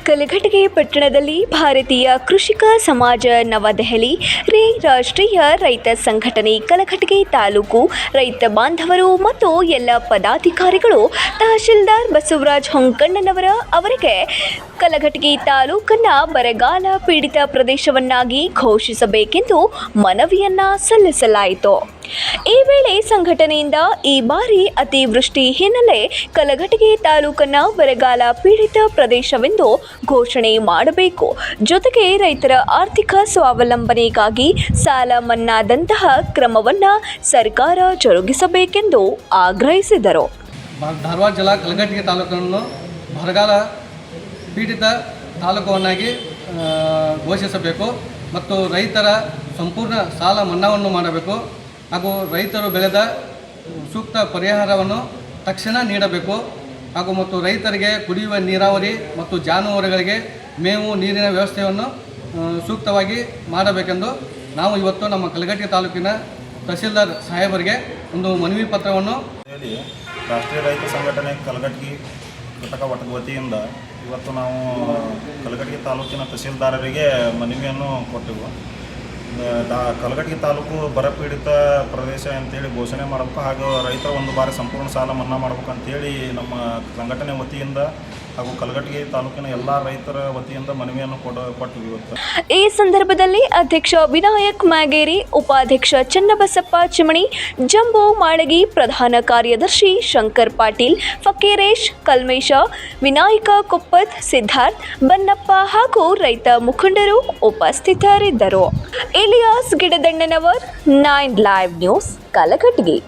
ಕಲಘಟಗಿ ಪಟ್ಟಣದಲ್ಲಿ ಭಾರತೀಯ ಕೃಷಿಕ ಸಮಾಜ ನವದೆಹಲಿ ರಾಷ್ಟ್ರೀಯ ರೈತ ಸಂಘಟನೆ ಕಲಘಟಗಿ ತಾಲೂಕು ರೈತ ಬಾಂಧವರು ಮತ್ತು ಎಲ್ಲ ಪದಾಧಿಕಾರಿಗಳು ತಹಶೀಲ್ದಾರ್ ಬಸವರಾಜ್ ಹೊಂಕಣ್ಣನವರ ಅವರಿಗೆ ಕಲಘಟಗಿ ತಾಲೂಕನ್ನು ಬರಗಾಲ ಪೀಡಿತ ಪ್ರದೇಶವನ್ನಾಗಿ ಘೋಷಿಸಬೇಕೆಂದು ಮನವಿಯನ್ನ ಸಲ್ಲಿಸಲಾಯಿತು. ಈ ವೇಳೆ ಸಂಘಟನೆಯಿಂದ ಈ ಬಾರಿ ಅತಿವೃಷ್ಟಿ ಹಿನ್ನೆಲೆ ಕಲಘಟಗಿ ತಾಲೂಕನ್ನು ಬರಗಾಲ ಪೀಡಿತ ಪ್ರದೇಶವೆಂದು ಘೋಷಣೆ ಮಾಡಬೇಕು, ಜೊತೆಗೆ ರೈತರ ಆರ್ಥಿಕ ಸ್ವಾವಲಂಬನೆಗಾಗಿ ಸಾಲ ಮನ್ನಾದಂತಹ ಕ್ರಮವನ್ನು ಸರ್ಕಾರ ಜರುಗಿಸಬೇಕೆಂದು ಆಗ್ರಹಿಸಿದರು. ಧಾರವಾಡ ಜಿಲ್ಲಾ ಕಲಘಟಗಿ ತಾಲೂಕನ್ನು ಬರಗಾಲ ಪೀಡಿತ ತಾಲೂಕನ್ನಾಗಿ ಘೋಷಿಸಬೇಕು ಮತ್ತು ರೈತರ ಸಂಪೂರ್ಣ ಸಾಲ ಮನ್ನಾವನ್ನು ಮಾಡಬೇಕು ಹಾಗೂ ರೈತರು ಬೆಳೆದ ಸೂಕ್ತ ಪರಿಹಾರವನ್ನು ತಕ್ಷಣ ನೀಡಬೇಕು ಹಾಗೂ ಮತ್ತು ರೈತರಿಗೆ ಕುಡಿಯುವ ನೀರಾವರಿ ಮತ್ತು ಜಾನುವಾರುಗಳಿಗೆ ಮೇವು ನೀರಿನ ವ್ಯವಸ್ಥೆಯನ್ನು ಸೂಕ್ತವಾಗಿ ಮಾಡಬೇಕೆಂದು ನಾವು ಇವತ್ತು ನಮ್ಮ ಕಲಘಟಗಿ ತಾಲೂಕಿನ ತಹಶೀಲ್ದಾರ್ ಸಾಹೇಬರಿಗೆ ಒಂದು ಮನವಿ ಪತ್ರವನ್ನು ರಾಷ್ಟ್ರೀಯ ರೈತ ಸಂಘಟನೆ ಕಲಘಟಗಿ ಘಟಕ ವತಿಯಿಂದ ಇವತ್ತು ನಾವು ಕಲಘಟಗಿ ತಾಲೂಕಿನ ತಹಶೀಲ್ದಾರರಿಗೆ ಮನವಿಯನ್ನು ಕೊಟ್ಟೆವು. ಕಲಘಟಗಿ ತಾಲೂಕು ಬರಪೀಡಿತ ಪ್ರದೇಶ ಅಂತೇಳಿ ಘೋಷಣೆ ಮಾಡಬೇಕು ಹಾಗೂ ರೈತರ ಒಂದು ಬಾರಿ ಸಂಪೂರ್ಣ ಸಾಲ ಮನ್ನಾ ಮಾಡಬೇಕು ಅಂತೇಳಿ ನಮ್ಮ ಸಂಘಟನೆ ವತಿಯಿಂದ ಹಾಗೂ ಕಲಘಟಗಿ ತಾಲೂಕಿನ ಎಲ್ಲ ರೈತರ ವತಿಯಿಂದ ಮನವಿಯನ್ನು ಕೊಟ್ಟಿವಿ. ಈ ಸಂದರ್ಭದಲ್ಲಿ ಅಧ್ಯಕ್ಷ ವಿನಾಯಕ್ ಮ್ಯಾಗೇರಿ, ಉಪಾಧ್ಯಕ್ಷ ಚನ್ನಬಸಪ್ಪ ಚಿಮಣಿ, ಜಂಬೋ ಮಾಳಗಿ, ಪ್ರಧಾನ ಕಾರ್ಯದರ್ಶಿ ಶಂಕರ್ ಪಾಟೀಲ್, ಫಕೀರೇಶ್ ಕಲ್ಮೇಶ, ವಿನಾಯಕ ಕೊಪ್ಪತ್, ಸಿದ್ಧಾರ್ಥ್ ಬನ್ನಪ್ಪ ಹಾಗೂ ರೈತ ಮುಖಂಡರು ಉಪಸ್ಥಿತರಿದ್ದರು. Iliyas Gidadandanavar, 9 live news, Kalghatgi.